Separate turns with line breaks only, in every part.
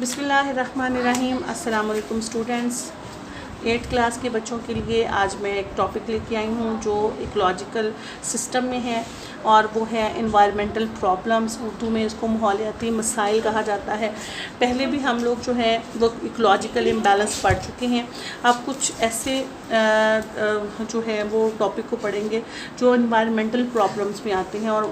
बिस्मिल्लाहिर्रहमानिर्रहीम। अस्सलाम वालेकुम स्टूडेंट्स। 8th क्लास के बच्चों के लिए आज मैं एक टॉपिक लेके आई हूँ जो इकोलॉजिकल सिस्टम में है और वो है इन्वायरमेंटल प्रॉब्लम्स। उर्दू में इसको माहौलियाती मसाइल कहा जाता है। पहले भी हम लोग जो है वो इकोलॉजिकल इम्बैलेंस पढ़ चुके हैं। अब कुछ ऐसे जो है वो टॉपिक को पढ़ेंगे जो इन्वायरमेंटल प्रॉब्लम्स में आते हैं, और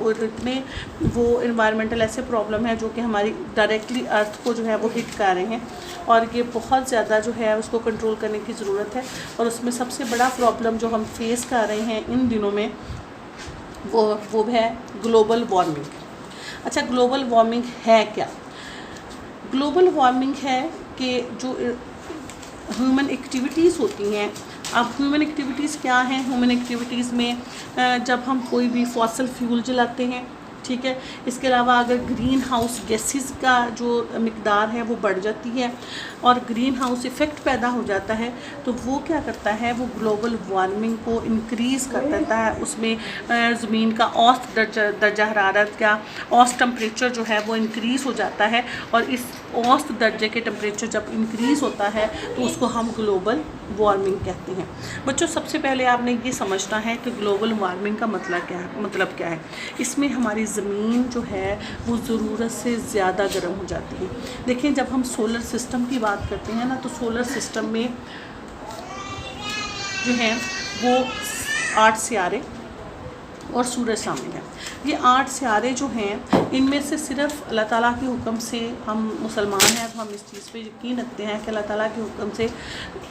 वो इन्वायरमेंटल ऐसे प्रॉब्लम है जो कि हमारी डायरेक्टली अर्थ को जो है वो हिट कर रहे हैं, और ये बहुत ज़्यादा जो है उसको कंट्रोल करने की ज़रूरत है। और उसमें सबसे बड़ा प्रॉब्लम जो हम फेस कर रहे हैं इन दिनों में वो है ग्लोबल वार्मिंग। अच्छा, ग्लोबल वार्मिंग है क्या? ग्लोबल वार्मिंग है कि जो ह्यूमन एक्टिविटीज़ होती हैं। अब ह्यूमन एक्टिविटीज़ क्या हैं? ह्यूमन एक्टिविटीज़ में जब हम कोई भी फॉसल फ्यूल जलाते हैं, ठीक है, इसके अलावा अगर ग्रीन हाउस गैसेस का जो मिकदार है वो बढ़ जाती है और ग्रीन हाउस इफ़ेक्ट पैदा हो जाता है, तो वो क्या करता है, वो ग्लोबल वार्मिंग को इंक्रीज़ कर देता है। उसमें ज़मीन का औसत दर्जा हरारत का औसत टेम्परेचर जो है वो इंक्रीज़ हो जाता है, और इस औसत दर्जे के टेम्परेचर जब इंक्रीज़ होता है तो उसको हम ग्लोबल वार्मिंग कहते हैं। बच्चों, सबसे पहले आपने ये समझना है कि ग्लोबल वार्मिंग का मतलब क्या है। इसमें हमारी ज़मीन जो है वो ज़रूरत से ज़्यादा गर्म हो जाती है। देखिए, जब हम सोलर सिस्टम की बात करते हैं ना, तो सोलर सिस्टम में जो है वो 8 सितारे और सूरज शामिल है। ये 8 सितारे जो हैं, इनमें से सिर्फ अल्लाह ताला के हुक्म से, हम मुसलमान हैं तो हम इस चीज़ पे यकीन रखते हैं कि अल्लाह ताला के हुक्म से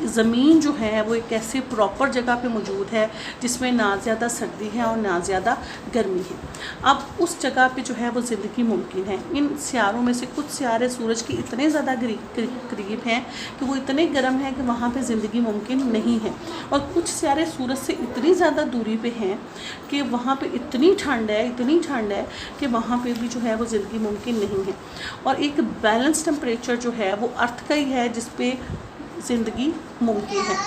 ज़मीन जो है वो एक ऐसे प्रॉपर जगह पे मौजूद है जिसमें ना ज़्यादा सर्दी है और ना ज़्यादा गर्मी है। अब उस जगह पे जो है वो ज़िंदगी मुमकिन है। इन सितारों में से कुछ सितारे सूरज के इतने ज़्यादा करीब हैं कि वो इतने गर्म हैं कि वहाँ पर ज़िंदगी मुमकिन नहीं है, और कुछ सितारे सूरज से इतनी ज़्यादा दूरी पर हैं कि वहाँ पे इतनी ठंड है कि वहाँ पे भी जो है वो ज़िंदगी मुमकिन नहीं है। और एक बैलेंस टेम्परेचर जो है वो अर्थ का ही है जिस पे ज़िंदगी मुमकिन है।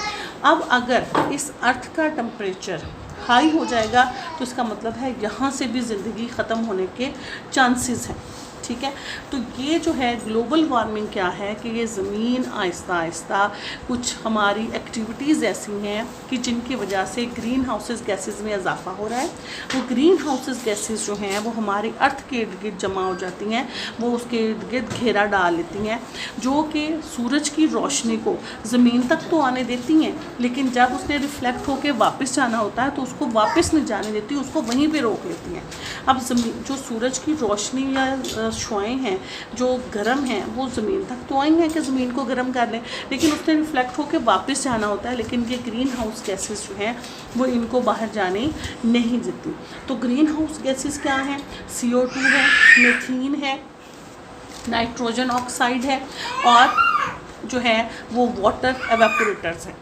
अब अगर इस अर्थ का टेम्परेचर हाई हो जाएगा तो इसका मतलब है यहाँ से भी ज़िंदगी ख़त्म होने के चांसेस हैं, ठीक है। तो ये जो है ग्लोबल वार्मिंग क्या है कि ये ज़मीन आहिस्ता आहिस्ता कुछ हमारी एक्टिविटीज़ ऐसी हैं कि जिनकी वजह से ग्रीन हाउसेस गैसेस में इजाफा हो रहा है। वो ग्रीन हाउसेस गैसेस जो हैं वो हमारे अर्थ के इर्द गिर्द जमा हो जाती हैं, वो उसके इर्द गिर्द घेरा डाल लेती हैं, जो कि सूरज की रोशनी को ज़मीन तक तो आने देती हैं, लेकिन जब उसने रिफ्लेक्ट होकर वापस जाना होता है तो उसको वापस नहीं जाने देती, उसको वहीं पर रोक लेती हैं। अब जो सूरज की रोशनी या शुआएँ हैं जो गर्म हैं वो ज़मीन तक तो आई हैं कि ज़मीन को गर्म कर लें, लेकिन उसने रिफ्लेक्ट होकर वापस जाना होता है, लेकिन ये ग्रीन हाउस गैसेस जो हैं वो इनको बाहर जाने नहीं देती। तो ग्रीन हाउस गैसेस क्या हैं? CO2 है, मीथेन है, नाइट्रोजन ऑक्साइड है, और जो है वो वाटर एवेपोरेटर्स हैं।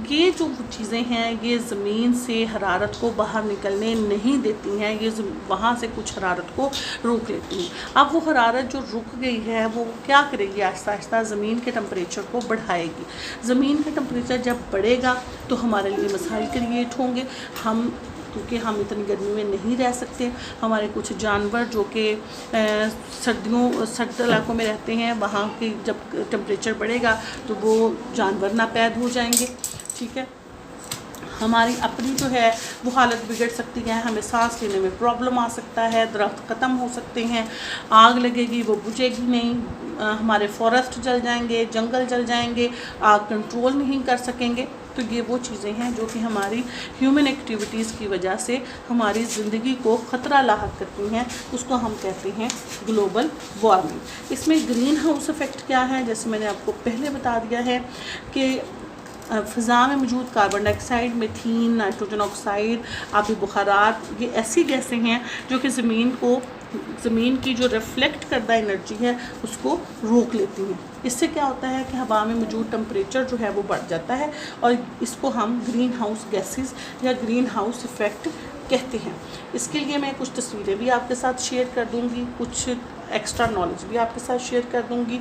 ये जो चीज़ें हैं ये ज़मीन से हरारत को बाहर निकलने नहीं देती हैं, ये वहाँ से कुछ हरारत को रोक लेती हैं। अब वो हरारत जो रुक गई है वो क्या करेगी? आहिस्ता आहिस्ता ज़मीन के टेम्परेचर को बढ़ाएगी। ज़मीन का टेम्परेचर जब बढ़ेगा तो हमारे लिए मसाइल क्रिएट होंगे। क्योंकि हम इतनी गर्मी में नहीं रह सकते। हमारे कुछ जानवर जो कि सर्द इलाकों में रहते हैं, वहाँ की जब टेम्परेचर बढ़ेगा तो वो जानवर नापैद हो जाएंगे, ठीक है। हमारी अपनी जो है वो हालत बिगड़ सकती है, हमें सांस लेने में प्रॉब्लम आ सकता है, दरख्त ख़त्म हो सकते हैं, आग लगेगी वो बुझेगी नहीं, हमारे फॉरेस्ट जल जाएंगे, जंगल जल जाएंगे, आग कंट्रोल नहीं कर सकेंगे। तो ये वो चीज़ें हैं जो कि हमारी ह्यूमन एक्टिविटीज़ की वजह से हमारी ज़िंदगी को ख़तरा लाहक करती हैं, उसको हम कहते हैं ग्लोबल वार्मिंग। इसमें ग्रीन हाउस इफ़ेक्ट क्या है? जैसे मैंने आपको पहले बता दिया है कि फ़िज़ा में मौजूद carbon dioxide, methane, nitrogen oxide, आबी बुखारात, ये ऐसी गैसें हैं जो कि ज़मीन की जो रिफ्लेक्ट करदा एनर्जी है उसको रोक लेती हैं। इससे क्या होता है कि हवा में मौजूद टेम्परेचर जो है वो बढ़ जाता है, और इसको हम ग्रीन हाउस गैसेस या ग्रीन हाउस इफ़ेक्ट कहते हैं। इसके लिए मैं कुछ तस्वीरें भी आपके साथ शेयर कर दूँगी, कुछ एक्स्ट्रा नॉलेज भी आपके साथ शेयर कर दूँगी।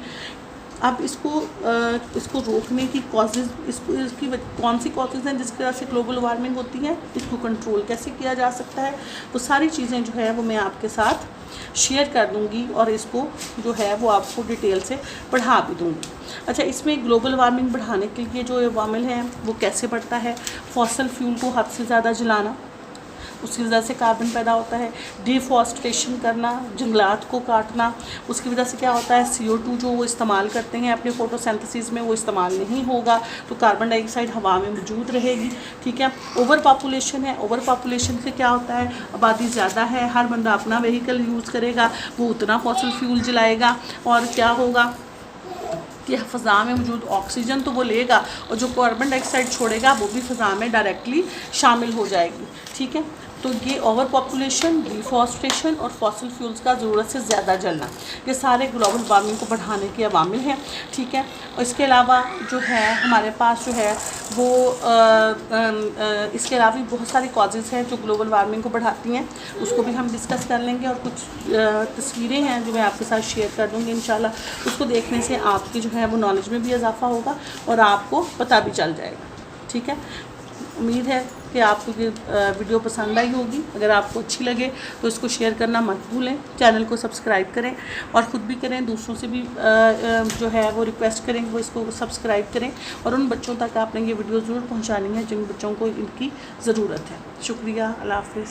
अब इसको रोकने की कॉजेज़, इसकी कौन सी कॉजेज़ हैं जिसकी वजह से ग्लोबल वार्मिंग होती है, इसको कंट्रोल कैसे किया जा सकता है, वो सारी चीज़ें जो है वो मैं आपके साथ शेयर कर दूँगी और इसको जो है वो आपको डिटेल से पढ़ा भी दूँगी। अच्छा, इसमें ग्लोबल वार्मिंग बढ़ाने के लिए जो अवामिल हैं वो कैसे बढ़ता है? फॉसल फ्यूल को हद से ज़्यादा जलाना, उसकी वजह से कार्बन पैदा होता है। डिफॉरेस्टेशन करना, जंगलात को काटना, उसकी वजह से क्या होता है, CO2 जो वो इस्तेमाल करते हैं अपने फोटोसिंथेसिस में वो इस्तेमाल नहीं होगा, तो कार्बन डाइऑक्साइड हवा में मौजूद रहेगी। ठीक है। ओवर पॉपुलेशन है, ओवर पॉपुलेशन से क्या होता है, आबादी ज़्यादा है, हर बंदा अपना व्हीकल यूज़ करेगा, वो उतना फॉसल फ्यूल जलाएगा और क्या होगा कि फ़ज़ा में मौजूद ऑक्सीजन तो वो लेगा और जो कार्बन डाइऑक्साइड छोड़ेगा वो भी फ़ज़ा में डायरेक्टली शामिल हो जाएगी। ठीक है। तो ये ओवर पॉपुलेशन, डिफॉरेस्टेशन और फॉसल फ्यूल्स का ज़रूरत से ज़्यादा जलना, ये सारे ग्लोबल वार्मिंग को बढ़ाने के अवामिल हैं। ठीक है। और इसके अलावा जो है हमारे पास जो है वो इसके अलावा भी बहुत सारी कॉजेज़ हैं जो ग्लोबल वार्मिंग को बढ़ाती हैं, उसको भी हम डिस्कस कर लेंगे। और कुछ तस्वीरें हैं जो मैं आपके साथ शेयर कर दूँगी इंशाल्लाह। उसको देखने से आपकी जो है वो नॉलेज में भी इजाफा होगा और आपको पता भी चल जाएगा। ठीक है। उम्मीद है कि आपको ये वीडियो पसंद आई होगी। अगर आपको अच्छी लगे तो इसको शेयर करना मत भूलें, चैनल को सब्सक्राइब करें और ख़ुद भी करें, दूसरों से भी जो है वो रिक्वेस्ट करें वो इसको सब्सक्राइब करें और उन बच्चों तक आपने ये वीडियो ज़रूर पहुंचानी है जिन बच्चों को इनकी ज़रूरत है। शुक्रिया। अल्लाह हाफ़िज़।